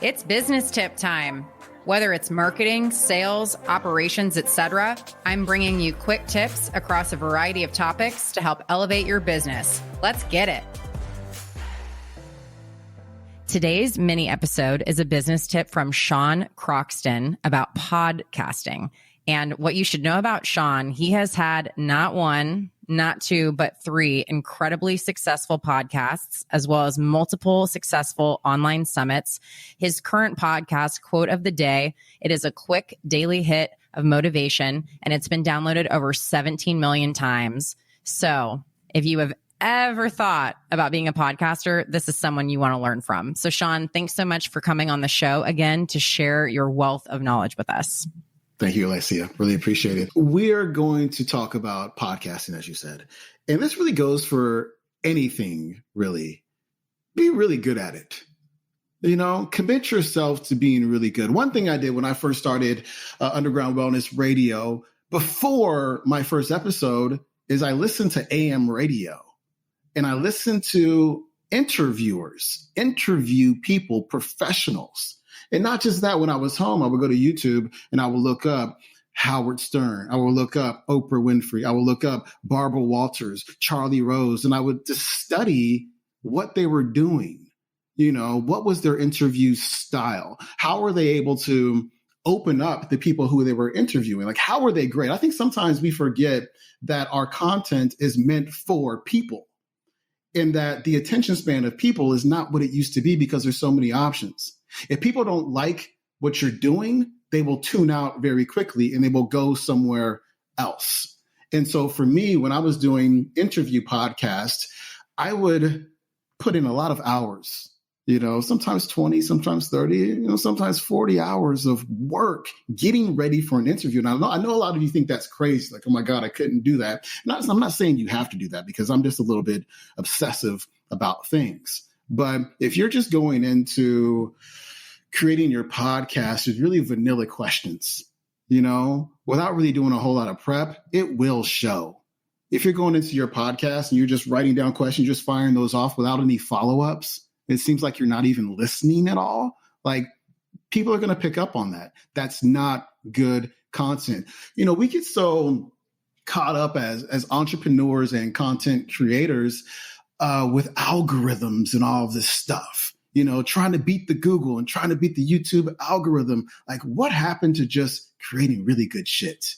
It's business tip time. Whether it's marketing, sales, operations, etc., I'm bringing you quick tips across a variety of topics to help elevate your business. Let's get it. Today's mini episode is a business tip from Sean Croxton about podcasting. And what you should know about Sean, he has had not one, not two, but three incredibly successful podcasts, as well as multiple successful online summits. His current podcast, Quote of the Day, it is a quick daily hit of motivation, and it's been downloaded over 17 million times. So if you have ever thought about being a podcaster, this is someone you want to learn from. So Sean, thanks so much for coming on the show again to share your wealth of knowledge with us. Thank you, Alessia. Really appreciate it. We are going to talk about podcasting, as you said. And this really goes for anything, really. Be really good at it. You know, commit yourself to being really good. One thing I did when I first started Underground Wellness Radio, before my first episode, is I listened to AM radio. And I listened to interviewers, interview people, professionals. And not just that, when I was home, I would go to YouTube and I would look up Howard Stern. I would look up Oprah Winfrey. I would look up Barbara Walters, Charlie Rose, and I would just study what they were doing. You know, what was their interview style? How were they able to open up the people who they were interviewing? Like, how were they great? I think sometimes we forget that our content is meant for people and that the attention span of people is not what it used to be because there's so many options. If people don't like what you're doing, they will tune out very quickly and they will go somewhere else. And so for me, when I was doing interview podcasts, I would put in a lot of hours, you know, sometimes 20, sometimes 30, you know, sometimes 40 hours of work getting ready for an interview. And I know a lot of you think that's crazy. Like, oh my God, I couldn't do that. And I'm not saying you have to do that because I'm just a little bit obsessive about things. But if you're just going into creating your podcast with really vanilla questions, you know, without really doing a whole lot of prep, it will show. If you're going into your podcast and you're just writing down questions, just firing those off without any follow-ups, it seems like you're not even listening at all. Like, people are going to pick up on that. That's not good content. You know, we get so caught up as entrepreneurs and content creators with algorithms and all of this stuff, you know, trying to beat the Google and trying to beat the YouTube algorithm. Like, what happened to just creating really good shit?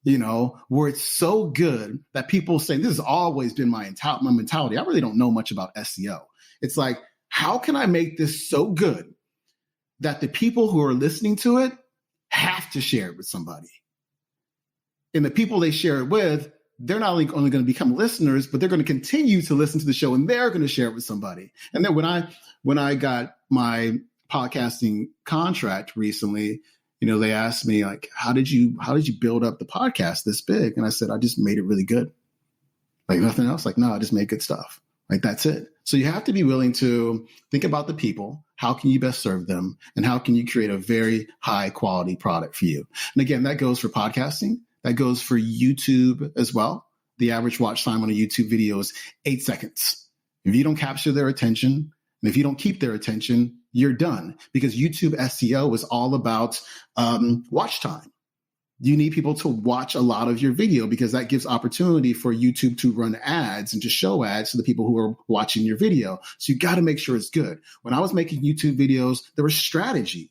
You know, where it's so good that people say, this has always been my mentality. I really don't know much about SEO. It's like, how can I make this so good that the people who are listening to it have to share it with somebody? And the people they share it with, they're not only going to become listeners, but they're going to continue to listen to the show and they're going to share it with somebody. And then when I got my podcasting contract recently, you know, they asked me, like, how did you build up the podcast this big? And I said, I just made it really good. Like, nothing else. Like, no, I just made good stuff. Like, that's it. So you have to be willing to think about the people. How can you best serve them? And how can you create a very high quality product for you? And again, that goes for podcasting. That goes for YouTube as well. The average watch time on a YouTube video is 8 seconds. If you don't capture their attention, and if you don't keep their attention, you're done. Because YouTube SEO is all about watch time. You need people to watch a lot of your video because that gives opportunity for YouTube to run ads and to show ads to the people who are watching your video. So you got to make sure it's good. When I was making YouTube videos, there was strategy.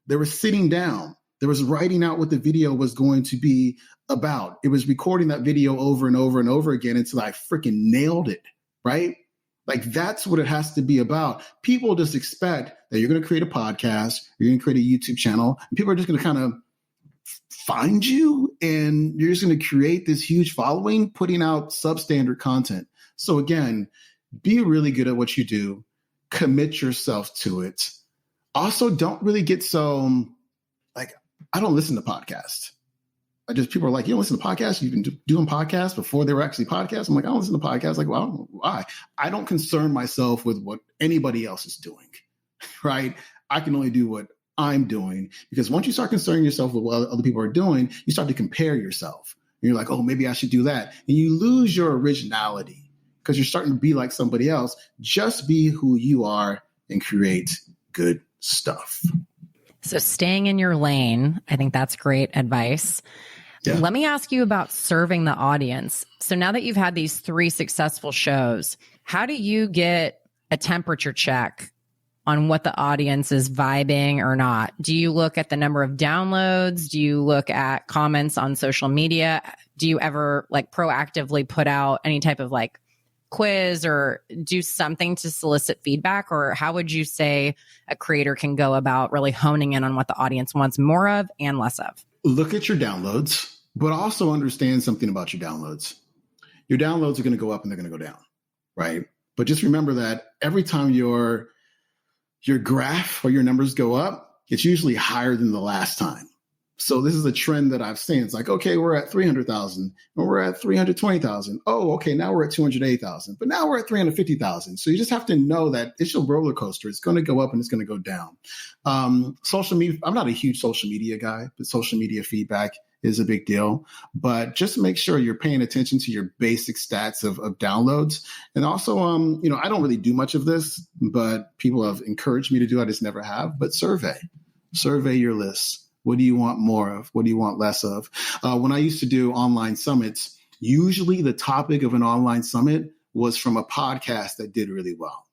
There was sitting down. There was writing out what the video was going to be about. It was recording that video over and over and over again until I freaking nailed it, right? Like, that's what it has to be about. People just expect that you're going to create a podcast, you're going to create a YouTube channel, and people are just going to kind of find you, and you're just going to create this huge following, putting out substandard content. So again, be really good at what you do. Commit yourself to it. Also, don't really get so, like, I don't listen to podcasts. People are like, you don't listen to podcasts? You've been doing podcasts before they were actually podcasts? I'm like, I don't listen to podcasts. Like, well, I don't know why. I don't concern myself with what anybody else is doing, right? I can only do what I'm doing, because once you start concerning yourself with what other people are doing, you start to compare yourself. And you're like, oh, maybe I should do that. And you lose your originality because you're starting to be like somebody else. Just be who you are and create good stuff. So staying in your lane, I think that's great advice. Yeah. Let me ask you about serving the audience. So now that you've had these 3 successful shows, how do you get a temperature check on what the audience is vibing or not? Do you look at the number of downloads? Do you look at comments on social media? Do you ever like proactively put out any type of like quiz or do something to solicit feedback? Or how would you say a creator can go about really honing in on what the audience wants more of and less of? Look at your downloads, but also understand something about your downloads. Your downloads are going to go up and they're going to go down, right? But just remember that every time your graph or your numbers go up, it's usually higher than the last time. So this is a trend that I've seen. It's like, okay, we're at 300,000 and we're at 320,000. Oh, okay, now we're at 208,000, but now we're at 350,000. So you just have to know that it's a roller coaster. It's going to go up and it's going to go down. Social media, I'm not a huge social media guy, but social media feedback is a big deal. But just make sure you're paying attention to your basic stats of downloads. And also, I don't really do much of this, but people have encouraged me to do it. I just never have. But survey your lists. What do you want more of? What do you want less of? When I used to do online summits, usually the topic of an online summit was from a podcast that did really well.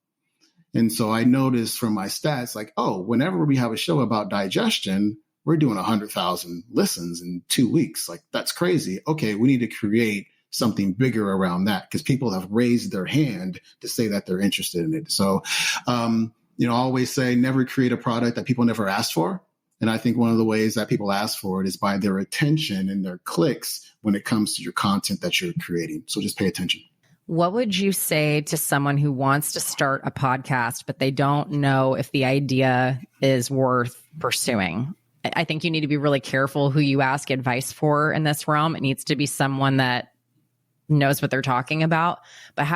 And so I noticed from my stats, like, oh, whenever we have a show about digestion, we're doing 100,000 listens in 2 weeks. Like, that's crazy. Okay, we need to create something bigger around that because people have raised their hand to say that they're interested in it. So, I always say never create a product that people never asked for. And I think one of the ways that people ask for it is by their attention and their clicks when it comes to your content that you're creating. So just pay attention. What would you say to someone who wants to start a podcast, but they don't know if the idea is worth pursuing? I think you need to be really careful who you ask advice for in this realm. It needs to be someone that knows what they're talking about. But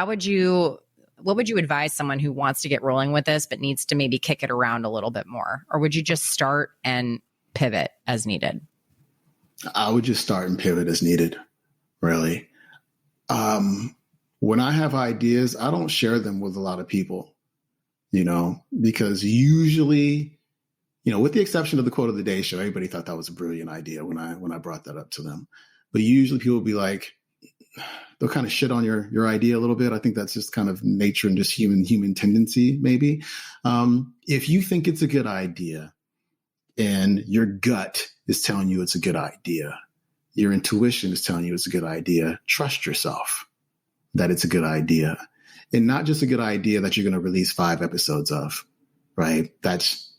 what would you advise someone who wants to get rolling with this, but needs to maybe kick it around a little bit more? Or would you just start and pivot as needed? I would just start and pivot as needed, really. When I have ideas, I don't share them with a lot of people, because usually, with the exception of the quote of the day show, everybody thought that was a brilliant idea when I brought that up to them. But usually people will be like, they'll kind of shit on your idea a little bit. I think that's just kind of nature and just human tendency, maybe. If you think it's a good idea and your gut is telling you it's a good idea, your intuition is telling you it's a good idea, trust yourself that it's a good idea. And not just a good idea that you're going to release 5 episodes of, right? That's,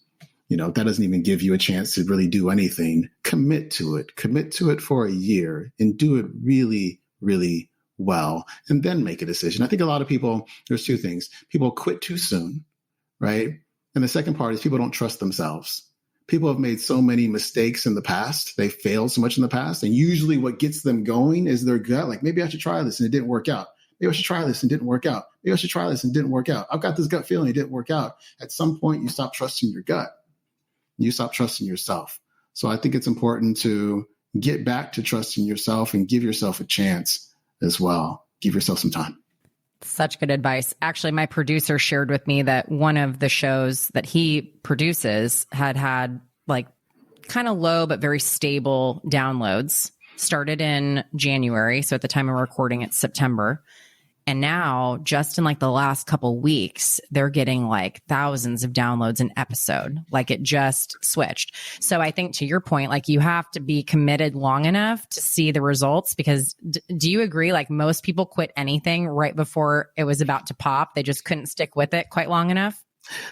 that doesn't even give you a chance to really do anything. Commit to it for a year and do it really, really well, and then make a decision. I think a lot of people, there's 2 things. People quit too soon, right? And the second part is people don't trust themselves. People have made so many mistakes in the past. They failed so much in the past. And usually what gets them going is their gut. Like, maybe I should try this and it didn't work out. Maybe I should try this and it didn't work out. Maybe I should try this and it didn't work out. I've got this gut feeling it didn't work out. At some point, you stop trusting your gut. You stop trusting yourself. So I think it's important to get back to trusting yourself and give yourself a chance as well. Give yourself some time. Such good advice. Actually, my producer shared with me that one of the shows that he produces had like kind of low but very stable downloads. Started in January. So at the time of recording, it's September. And now just in like the last couple weeks, they're getting like thousands of downloads an episode. Like it just switched. So I think to your point, like you have to be committed long enough to see the results, because do you agree? Like most people quit anything right before it was about to pop. They just couldn't stick with it quite long enough.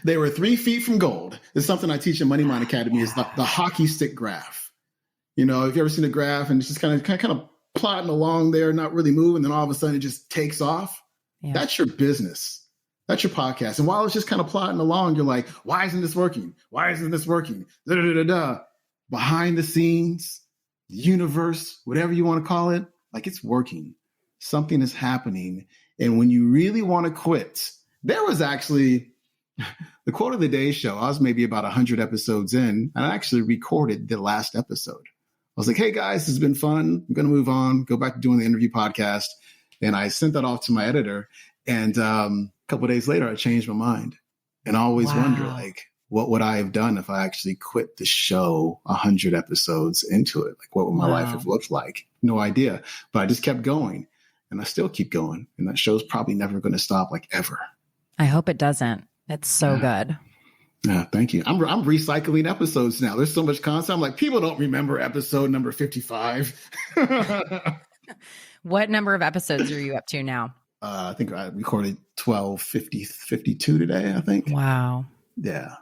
They were 3 feet from gold. It's something I teach in Money Mind Academy is the hockey stick graph. If you ever seen a graph and it's just kind of plodding along there, not really moving, then all of a sudden it just takes off. Yeah. That's your business. That's your podcast. And while it's just kind of plodding along, you're like, why isn't this working? Why isn't this working? Da, da, da, da. Behind the scenes, the universe, whatever you want to call it, like it's working. Something is happening. And when you really want to quit, there was actually the quote of the day show. I was maybe about 100 episodes in, and I actually recorded the last episode. I was like, hey, guys, this has been fun. I'm going to move on, go back to doing the interview podcast. And I sent that off to my editor. And a couple of days later, I changed my mind. And I always wonder, like, what would I have done if I actually quit the show 100 episodes into it? Like, what would my life have looked like? No idea. But I just kept going, and I still keep going. And that show's probably never going to stop, like, ever. I hope it doesn't. It's so good. Yeah, thank you. I'm recycling episodes now. There's so much content. I'm like, people don't remember episode number 55. What number of episodes are you up to now? I think I recorded 52 today, I think. Wow. Yeah.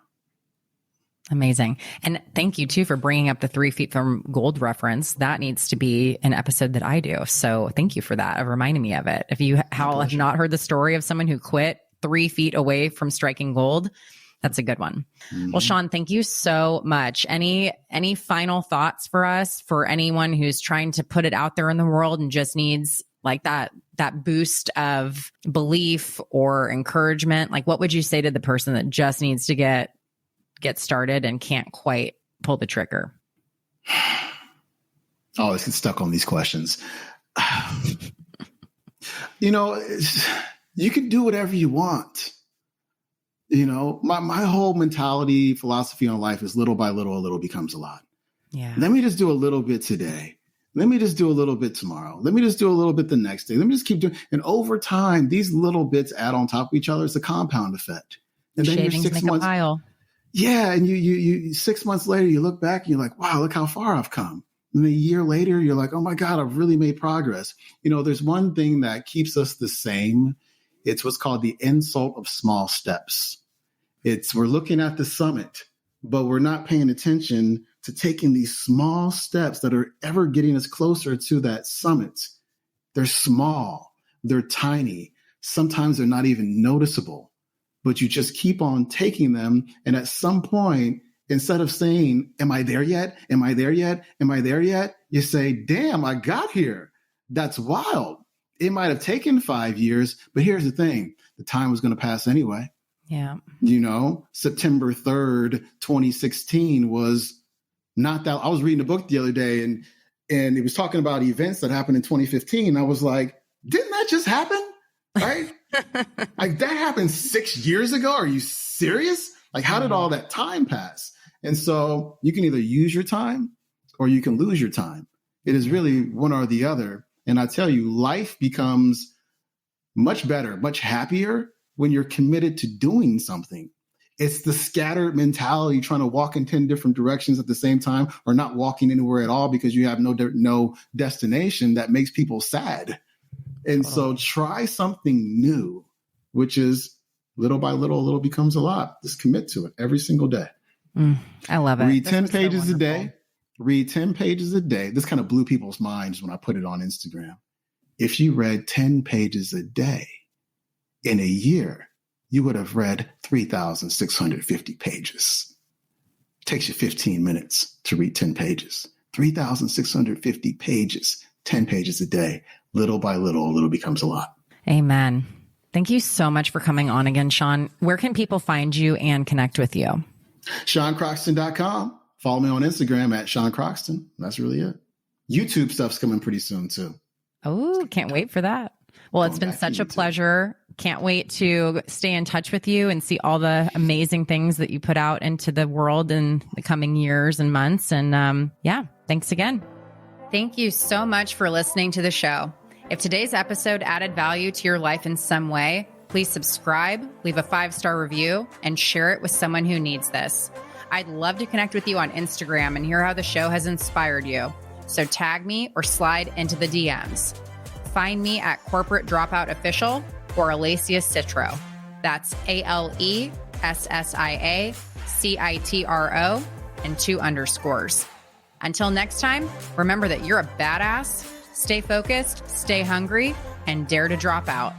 Amazing. And thank you too for bringing up the 3 feet from gold reference. That needs to be an episode that I do. So thank you for that, of reminding me of it. If you have not heard the story of someone who quit 3 feet away from striking gold, that's a good one. Mm-hmm. Well, Sean, thank you so much. Any final thoughts for us, for anyone who's trying to put it out there in the world and just needs like that boost of belief or encouragement? Like, what would you say to the person that just needs to get started and can't quite pull the trigger? Oh, let's get stuck on these questions. You can do whatever you want. My whole mentality, philosophy on life is little by little, a little becomes a lot. Yeah. Let me just do a little bit today. Let me just do a little bit tomorrow. Let me just do a little bit the next day. Let me just keep doing. And over time, these little bits add on top of each other. It's a compound effect. And then shavings make a pile. Yeah. And you 6 months later, you look back and you're like, wow, look how far I've come. And a year later, you're like, oh my God, I've really made progress. There's one thing that keeps us the same. It's what's called the insult of small steps. We're looking at the summit, but we're not paying attention to taking these small steps that are ever getting us closer to that summit. They're small, they're tiny. Sometimes they're not even noticeable, but you just keep on taking them. And at some point, instead of saying, am I there yet? Am I there yet? Am I there yet? You say, damn, I got here. That's wild. It might have taken 5 years, but here's the thing. The time was going to pass anyway. Yeah. September 3rd, 2016 was not that. I was reading a book the other day and it was talking about events that happened in 2015. I was like, didn't that just happen? Right? Like, that happened 6 years ago. Are you serious? Like, how did all that time pass? And so you can either use your time or you can lose your time. It is really one or the other. And I tell you, life becomes much better, much happier when you're committed to doing something. It's the scattered mentality trying to walk in 10 different directions at the same time, or not walking anywhere at all because you have no destination, that makes people sad. And so try something new, which is little by little, a little becomes a lot. Just commit to it every single day. I love it. Read 10 pages a day. Read 10 pages a day. This kind of blew people's minds when I put it on Instagram. If you read 10 pages a day in a year, you would have read 3,650 pages. It takes you 15 minutes to read 10 pages. 3,650 pages, 10 pages a day. Little by little, a little becomes a lot. Amen. Thank you so much for coming on again, Sean. Where can people find you and connect with you? SeanCroxton.com. Follow me on Instagram at Sean Croxton. That's really it. YouTube stuff's coming pretty soon too. Oh, can't wait for that. Well, it's been such a pleasure. Can't wait to stay in touch with you and see all the amazing things that you put out into the world in the coming years and months. And thanks again. Thank you so much for listening to the show. If today's episode added value to your life in some way, please subscribe, leave a 5-star review, and share it with someone who needs this. I'd love to connect with you on Instagram and hear how the show has inspired you. So tag me or slide into the DMs. Find me at Corporate Dropout Official or Alacia Citro. That's ALESSIACITRO and 2 underscores. Until next time, remember that you're a badass. Stay focused, stay hungry, and dare to drop out.